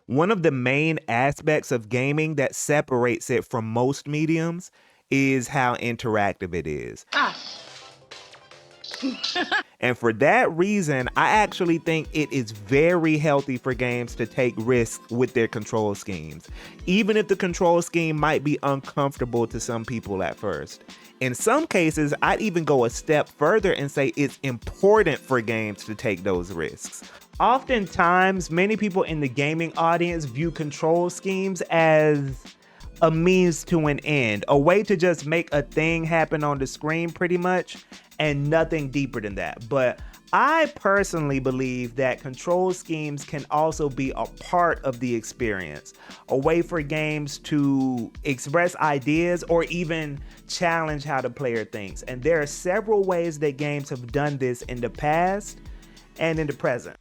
One of the main aspects of gaming that separates it from most mediums is how interactive it is. And for that reason, I actually think it is very healthy for games to take risks with their control schemes, even if the control scheme might be uncomfortable to some people at first. In some cases, I'd even go a step further and say it's important for games to take those risks. Oftentimes, many people in the gaming audience view control schemes as a means to an end, a way to just make a thing happen on the screen pretty much, and nothing deeper than that. But I personally believe that control schemes can also be a part of the experience, a way for games to express ideas or even challenge how the player thinks. And there are several ways that games have done this in the past and in the present.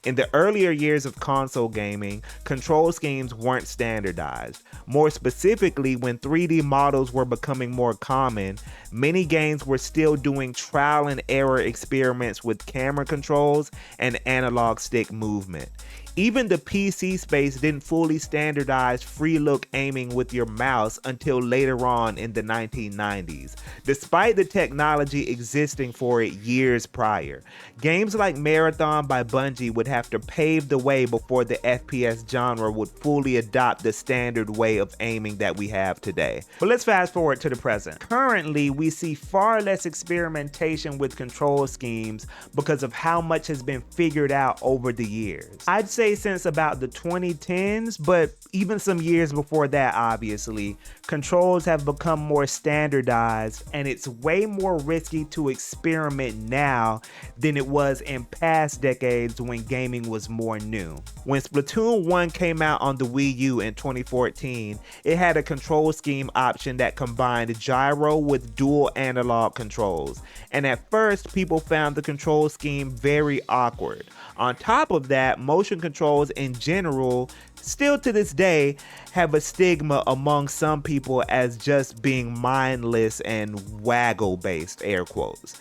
In the earlier years of console gaming, control schemes weren't standardized. More specifically, when 3D models were becoming more common, many games were still doing trial and error experiments with camera controls and analog stick movement. Even the PC space didn't fully standardize free look aiming with your mouse until later on in the 1990s, despite the technology existing for it years prior. Games like Marathon by Bungie would have to pave the way before the FPS genre would fully adopt the standard way of aiming that we have today. But let's fast forward to the present. Currently, we see far less experimentation with control schemes because of how much has been figured out over the years. I'd say since about the 2010s, but even some years before that, obviously, controls have become more standardized, and it's way more risky to experiment now than it was in past decades when gaming was more new. When Splatoon 1 came out on the Wii U in 2014, it had a control scheme option that combined gyro with dual analog controls, and at first people found the control scheme very awkward. On top of that, motion controls in general, still to this day, have a stigma among some people as just being mindless and waggle based, air quotes.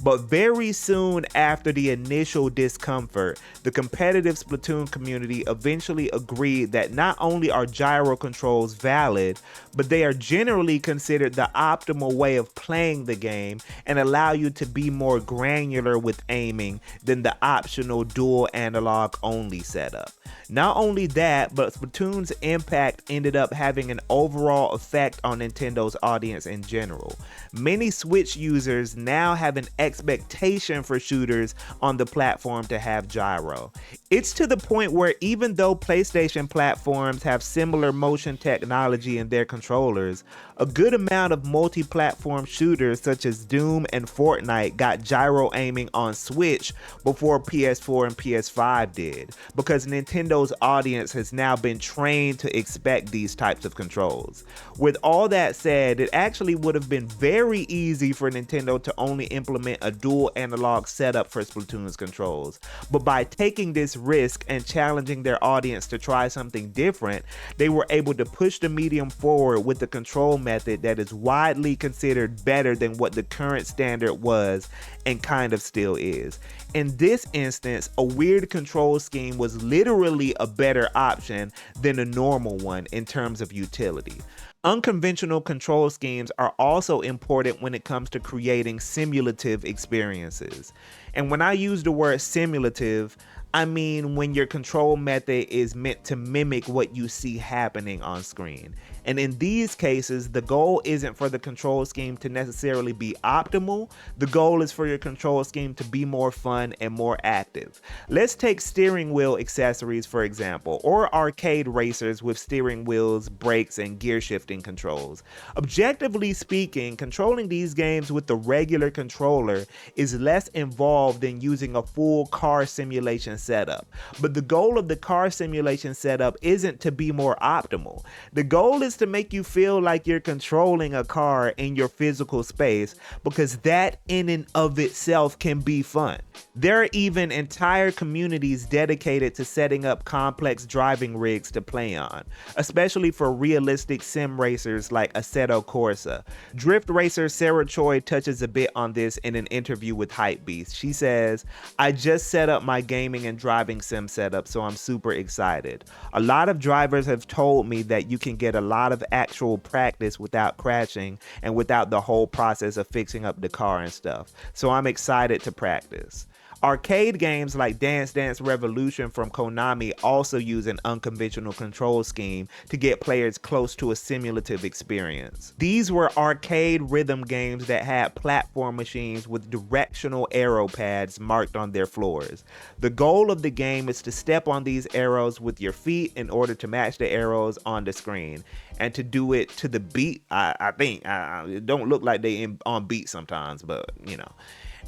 But very soon after the initial discomfort, the competitive Splatoon community eventually agreed that not only are gyro controls valid, but they are generally considered the optimal way of playing the game and allow you to be more granular with aiming than the optional dual analog only setup. Not only that, but Splatoon's impact ended up having an overall effect on Nintendo's audience in general. Many Switch users now have an expectation for shooters on the platform to have gyro. It's to the point where even though PlayStation platforms have similar motion technology in their controllers, a good amount of multi-platform shooters such as Doom and Fortnite got gyro aiming on Switch before PS4 and PS5 did, because Nintendo's audience has now been trained to expect these types of controls. With all that said, it actually would have been very easy for Nintendo to only implement a dual analog setup for Splatoon's controls, but by taking this risk and challenging their audience to try something different, they were able to push the medium forward with the control method that is widely considered better than what the current standard was and kind of still is. In this instance, a weird control scheme was literally a better option than a normal one in terms of utility. Unconventional control schemes are also important when it comes to creating simulative experiences. And when I use the word simulative, I mean when your control method is meant to mimic what you see happening on screen. And in these cases, the goal isn't for the control scheme to necessarily be optimal. The goal is for your control scheme to be more fun and more active. Let's take steering wheel accessories, for example, or arcade racers with steering wheels, brakes, and gear shifting controls. Objectively speaking, controlling these games with the regular controller is less involved than using a full car simulation setup. But the goal of the car simulation setup isn't to be more optimal. The goal is to make you feel like you're controlling a car in your physical space, because that in and of itself can be fun. There are even entire communities dedicated to setting up complex driving rigs to play on, especially for realistic sim racers like Assetto Corsa. Drift racer Sarah Choi touches a bit on this in an interview with Hypebeast. She says, "I just set up my gaming and driving sim setup, so I'm super excited. A lot of drivers have told me that you can get a lot of actual practice without crashing and without the whole process of fixing up the car and stuff, so I'm excited to practice. Arcade games like Dance Dance Revolution from Konami also use an unconventional control scheme to get players close to a simulative experience. These were arcade rhythm games that had platform machines with directional arrow pads marked on their floors. The goal of the game is to step on these arrows with your feet in order to match the arrows on the screen, and to do it to the beat. I think it don't look like they on beat sometimes, but you know.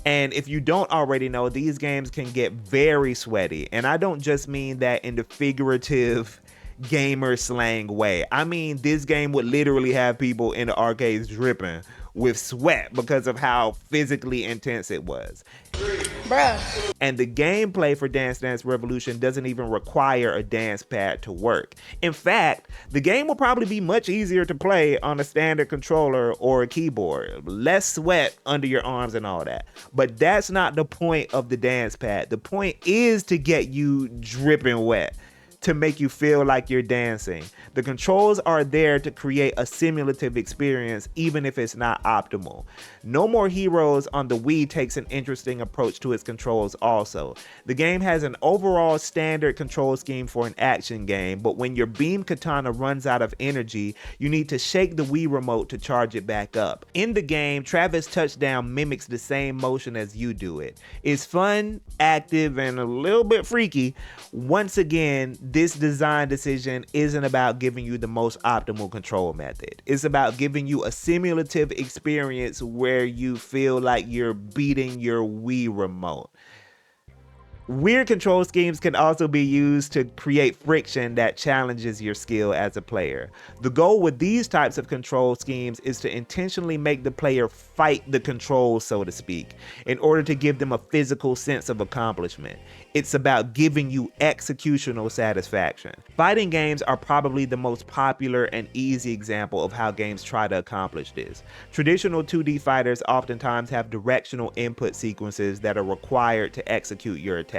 And if you don't already know, these games can get very sweaty. And I don't just mean that in the figurative gamer slang way. I mean, this game would literally have people in the arcades dripping with sweat because of how physically intense it was. Bruh. And the gameplay for Dance Dance Revolution doesn't even require a dance pad to work. In fact, the game will probably be much easier to play on a standard controller or a keyboard. Less sweat under your arms and all that. But that's not the point of the dance pad. The point is to get you dripping wet, to make you feel like you're dancing. The controls are there to create a simulative experience, even if it's not optimal. No More Heroes on the Wii takes an interesting approach to its controls also. The game has an overall standard control scheme for an action game, but when your beam katana runs out of energy, you need to shake the Wii remote to charge it back up. In the game, Travis Touchdown mimics the same motion as you do it. It's fun, active, and a little bit freaky. Once again, this design decision isn't about giving you the most optimal control method. It's about giving you a simulative experience where you feel like you're beating your Wii remote. Weird control schemes can also be used to create friction that challenges your skill as a player. The goal with these types of control schemes is to intentionally make the player fight the controls, so to speak, in order to give them a physical sense of accomplishment. It's about giving you executional satisfaction. Fighting games are probably the most popular and easy example of how games try to accomplish this. Traditional 2D fighters oftentimes have directional input sequences that are required to execute your attacks.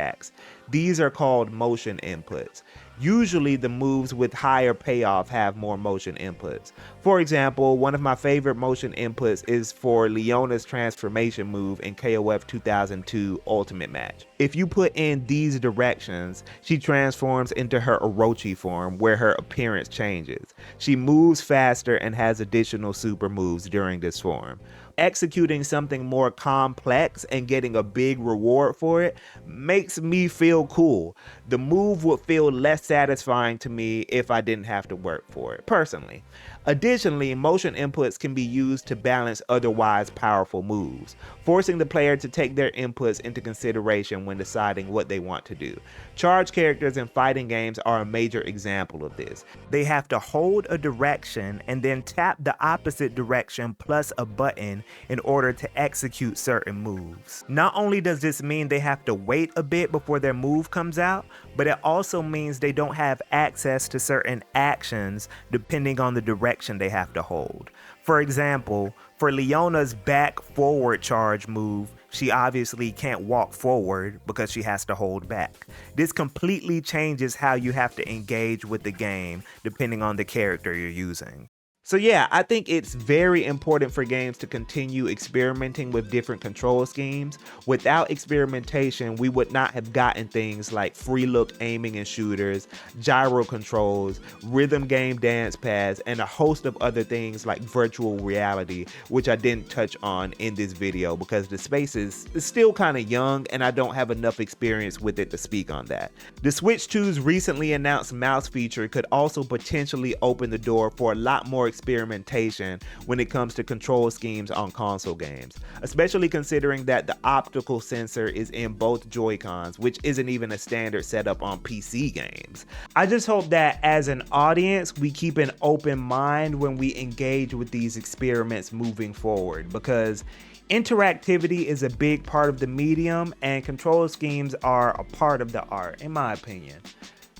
These are called motion inputs. Usually the moves with higher payoff have more motion inputs. For example, one of my favorite motion inputs is for Leona's transformation move in KOF 2002 Ultimate Match. If you put in these directions, she transforms into her Orochi form, where her appearance changes. She moves faster and has additional super moves during this form. Executing something more complex and getting a big reward for it makes me feel cool. The move would feel less satisfying to me if I didn't have to work for it, personally. Additionally, motion inputs can be used to balance otherwise powerful moves, forcing the player to take their inputs into consideration when deciding what they want to do. Charge characters in fighting games are a major example of this. They have to hold a direction and then tap the opposite direction plus a button in order to execute certain moves. Not only does this mean they have to wait a bit before their move comes out, but it also means they don't have access to certain actions depending on the direction they have to hold. For example, for Leona's back forward charge move, she obviously can't walk forward because she has to hold back. This completely changes how you have to engage with the game depending on the character you're using. So yeah, I think it's very important for games to continue experimenting with different control schemes. Without experimentation, we would not have gotten things like free look aiming in shooters, gyro controls, rhythm game dance pads, and a host of other things like virtual reality, which I didn't touch on in this video because the space is still kind of young and I don't have enough experience with it to speak on that. The Switch 2's recently announced mouse feature could also potentially open the door for a lot more experimentation when it comes to control schemes on console games, especially considering that the optical sensor is in both Joy-Cons, which isn't even a standard setup on PC games. I just hope that as an audience, we keep an open mind when we engage with these experiments moving forward, because interactivity is a big part of the medium and control schemes are a part of the art, in my opinion.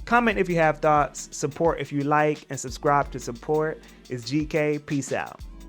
Comment if you have thoughts, support if you like, and subscribe to support. It's GK. Peace out.